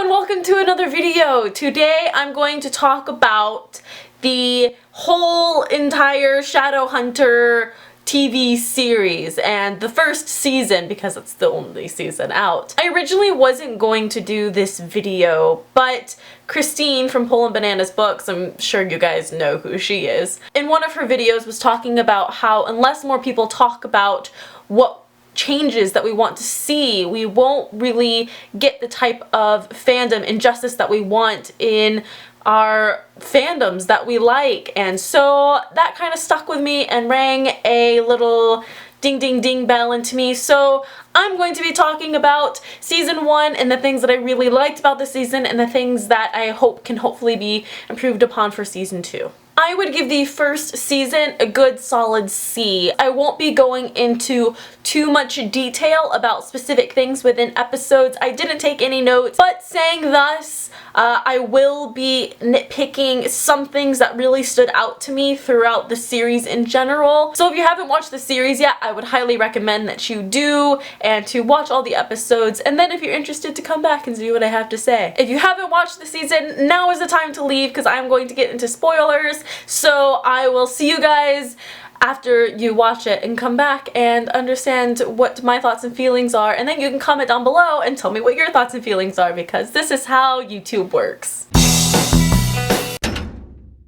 and welcome to another video. Today I'm going to talk about the whole entire Shadowhunter TV series and the first season because it's the only season out. I originally wasn't going to do this video, but Christine from Poland Bananas Books, I'm sure you guys know who she is, in one of her videos was talking about how unless more people talk about what changes that we want to see, we won't really get the type of fandom and justice that we want in our fandoms that we like. And so that kind of stuck with me and rang a little ding ding ding bell into me. So I'm going to be talking about season 1 and the things that I really liked about the season and the things that I hope can hopefully be improved upon for season 2. I would give the first season a good solid C. I won't be going into too much detail about specific things within episodes. I didn't take any notes, but saying thus, I will be nitpicking some things that really stood out to me throughout the series in general. So if you haven't watched the series yet, I would highly recommend that you do and to watch all the episodes, and then if you're interested to come back and see what I have to say. If you haven't watched the season, now is the time to leave because I'm going to get into spoilers. So I will see you guys after you watch it and come back and understand what my thoughts and feelings are, and then you can comment down below and tell me what your thoughts and feelings are because this is how YouTube works.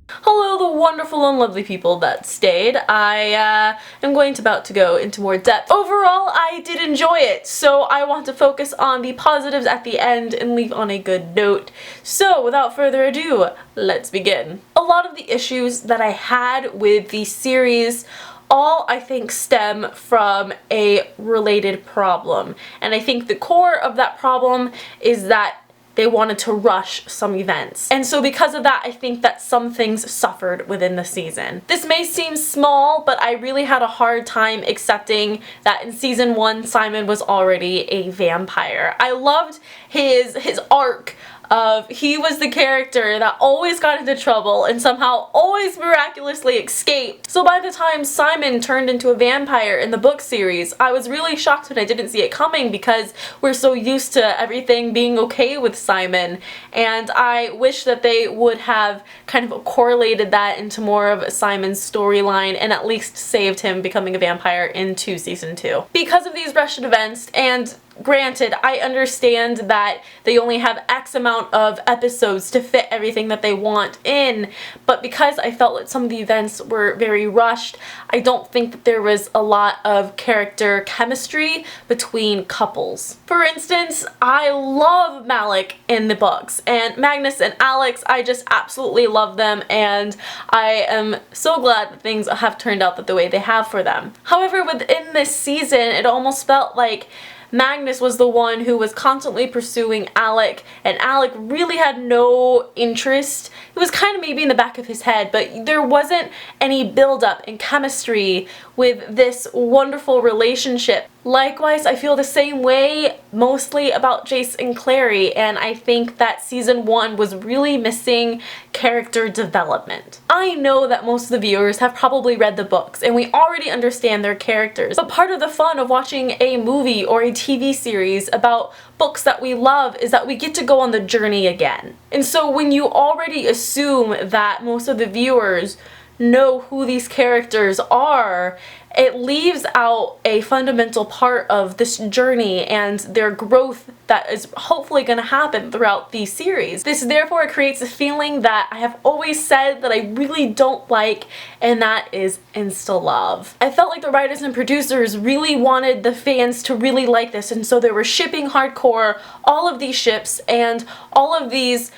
Hello, the wonderful and lovely people that stayed. I am about to go into more depth. Overall, I did enjoy it, so I want to focus on the positives at the end and leave on a good note. So, without further ado, let's begin. A lot of the issues that I had with the series all, I think, stem from a related problem. And I think the core of that problem is that they wanted to rush some events. And so because of that, I think that some things suffered within the season. This may seem small, but I really had a hard time accepting that in season 1, Simon was already a vampire. I loved his arc of he was the character that always got into trouble and somehow always miraculously escaped. So by the time Simon turned into a vampire in the book series, I was really shocked when I didn't see it coming because we're so used to everything being okay with Simon, and I wish that they would have kind of correlated that into more of Simon's storyline and at least saved him becoming a vampire into season 2. Because of these rushed events, and granted, I understand that they only have X amount of episodes to fit everything that they want in, but because I felt that some of the events were very rushed, I don't think that there was a lot of character chemistry between couples. For instance, I love Malik in the books, and Magnus and Alex, I just absolutely love them, and I am so glad that things have turned out the way they have for them. However, within this season, it almost felt like Magnus was the one who was constantly pursuing Alec, and Alec really had no interest. It was kind of maybe in the back of his head, but there wasn't any build-up and chemistry with this wonderful relationship. Likewise, I feel the same way mostly about Jace and Clary, and I think that season 1 was really missing character development. I know that most of the viewers have probably read the books, and we already understand their characters, but part of the fun of watching a movie or a TV series about books that we love is that we get to go on the journey again. And so when you already assume that most of the viewers know who these characters are, it leaves out a fundamental part of this journey and their growth that is hopefully going to happen throughout the series. This therefore creates a feeling that I have always said that I really don't like, and that is insta-love. I felt like the writers and producers really wanted the fans to really like this, and so they were shipping hardcore all of these ships and all of these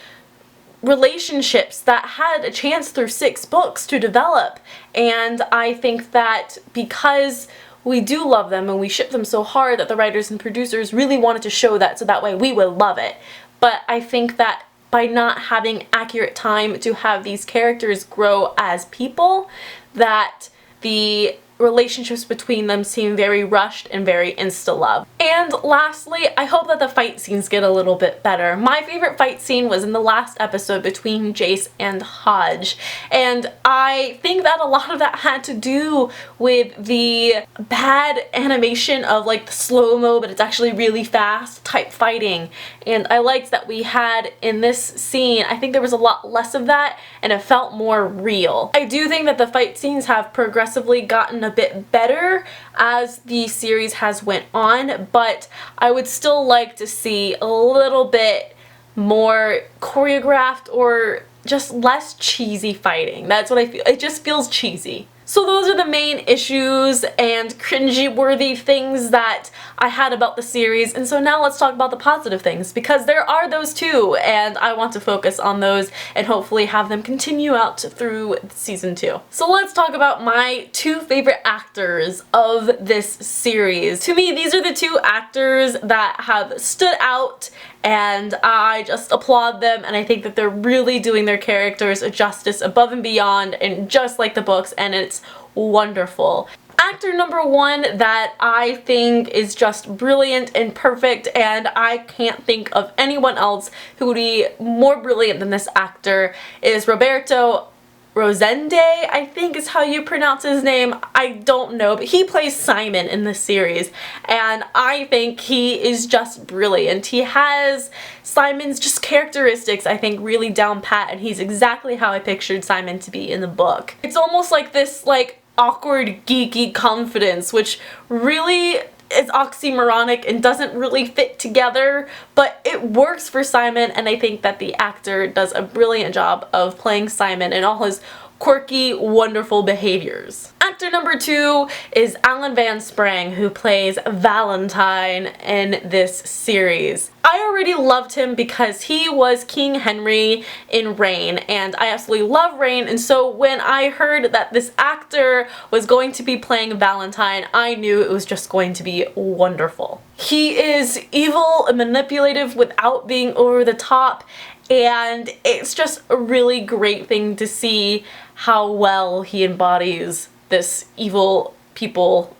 relationships that had a chance through 6 books to develop. And I think that because we do love them and we ship them so hard, that the writers and producers really wanted to show that so that way we would love it. But I think that by not having accurate time to have these characters grow as people, that the relationships between them seem very rushed and very insta-love. And lastly, I hope that the fight scenes get a little bit better. My favorite fight scene was in the last episode between Jace and Hodge, and I think that a lot of that had to do with the bad animation of like the slow-mo, but it's actually really fast type fighting. And I liked that we had in this scene, I think there was a lot less of that and it felt more real. I do think that the fight scenes have progressively gotten a bit better as the series has went on, but I would still like to see a little bit more choreographed or just less cheesy fighting. That's what I feel. It just feels cheesy. So those are the main issues and cringy-worthy things that I had about the series, and so now let's talk about the positive things, because there are those too, and I want to focus on those and hopefully have them continue out through season 2. So let's talk about my 2 favorite actors of this series. To me, these are the 2 actors that have stood out, and I just applaud them, and I think that they're really doing their characters justice above and beyond, and just like the books, and it's wonderful. Actor number 1 that I think is just brilliant and perfect, and I can't think of anyone else who would be more brilliant than this actor, is Roberto Rosende, I think is how you pronounce his name. I don't know, but he plays Simon in this series, and I think he is just brilliant. He has Simon's just characteristics, I think, really down pat, and he's exactly how I pictured Simon to be in the book. It's almost like this, like, awkward, geeky confidence, which really is oxymoronic and doesn't really fit together, but it works for Simon, and I think that the actor does a brilliant job of playing Simon and all his quirky, wonderful behaviors. Actor number 2 is Alan Van Sprang, who plays Valentine in this series. I already loved him because he was King Henry in Reign, and I absolutely love Reign, and so when I heard that this actor was going to be playing Valentine, I knew it was just going to be wonderful. He is evil and manipulative without being over the top, and it's just a really great thing to see how well he embodies this evil people.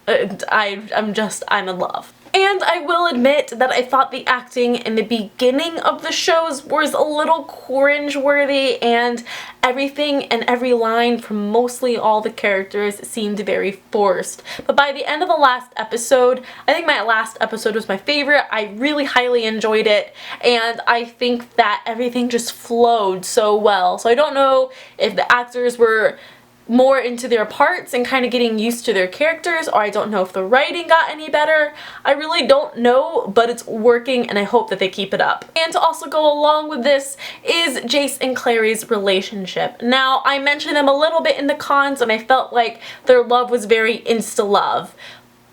I'm in love. And I will admit that I thought the acting in the beginning of the shows was a little cringe-worthy, and everything and every line from mostly all the characters seemed very forced. But by the end of the last episode, I think my last episode was my favorite. I really highly enjoyed it, and I think that everything just flowed so well. So I don't know if the actors were more into their parts and kind of getting used to their characters, or I don't know if the writing got any better. I really don't know, but it's working, and I hope that they keep it up. And to also go along with this is Jace and Clarys' relationship. Now, I mentioned them a little bit in the cons, and I felt like their love was very insta-love.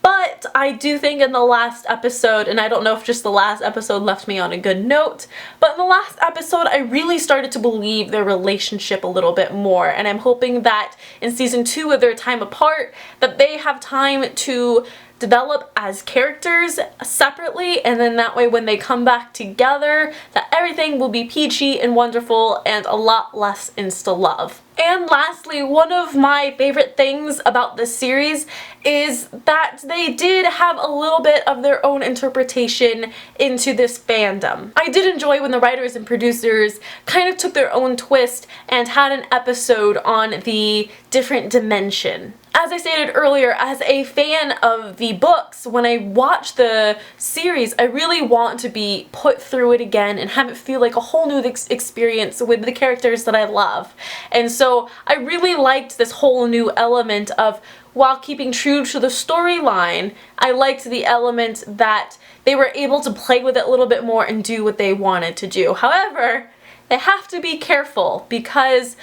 But I do think in the last episode, and I don't know if just the last episode left me on a good note, but in the last episode I really started to believe their relationship a little bit more, and I'm hoping that in season 2 of their time apart, that they have time to develop as characters separately, and then that way when they come back together, that everything will be peachy and wonderful and a lot less insta-love. And lastly, one of my favorite things about this series is that they did have a little bit of their own interpretation into this fandom. I did enjoy when the writers and producers kind of took their own twist and had an episode on the different dimension. As I stated earlier, as a fan of the books, when I watch the series, I really want to be put through it again and have it feel like a whole new experience with the characters that I love. And so I really liked this whole new element of, while keeping true to the storyline, I liked the element that they were able to play with it a little bit more and do what they wanted to do. However, they have to be careful, because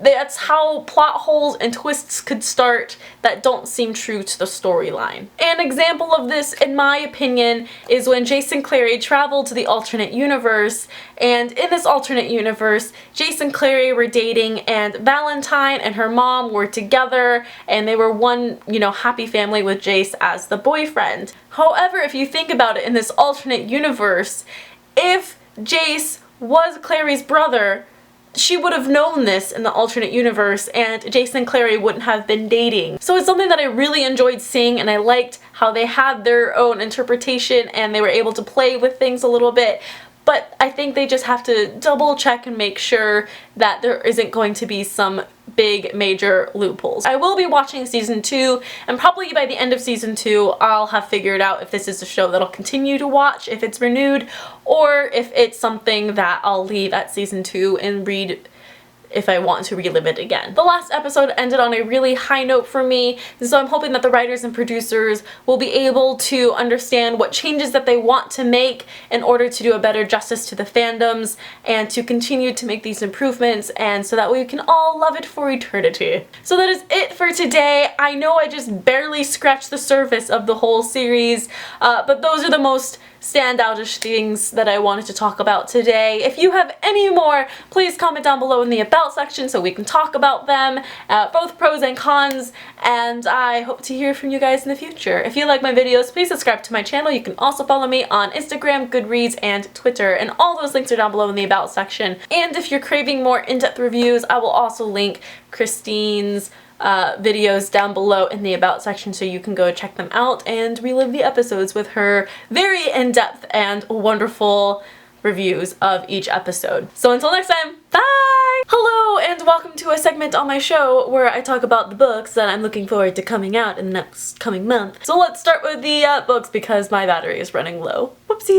that's how plot holes and twists could start that don't seem true to the storyline. An example of this, in my opinion, is when Jace and Clary traveled to the alternate universe, and in this alternate universe, Jace and Clary were dating, and Valentine and her mom were together, and they were one, happy family with Jace as the boyfriend. However, if you think about it, in this alternate universe, if Jace was Clary's brother, she would have known this in the alternate universe and Jason and Clary wouldn't have been dating. So it's something that I really enjoyed seeing, and I liked how they had their own interpretation and they were able to play with things a little bit. But I think they just have to double check and make sure that there isn't going to be some big major loopholes. I will be watching season 2, and probably by the end of season 2 I'll have figured out if this is a show that I'll continue to watch if it's renewed, or if it's something that I'll leave at season 2 and read if I want to relive it again. The last episode ended on a really high note for me, and so I'm hoping that the writers and producers will be able to understand what changes that they want to make in order to do a better justice to the fandoms and to continue to make these improvements, and so that we can all love it for eternity. So that is it for today. I know I just barely scratched the surface of the whole series, but those are the most standoutish things that I wanted to talk about today. If you have any more, please comment down below in the about section so we can talk about them, both pros and cons, and I hope to hear from you guys in the future. If you like my videos, please subscribe to my channel. You can also follow me on Instagram, Goodreads, and Twitter, and all those links are down below in the about section. And if you're craving more in-depth reviews, I will also link Christine's videos down below in the about section so you can go check them out and relive the episodes with her very in-depth and wonderful reviews of each episode. So until next time, bye! Hello and welcome to a segment on my show where I talk about the books that I'm looking forward to coming out in the next coming month. So let's start with the books because my battery is running low. Whoopsie!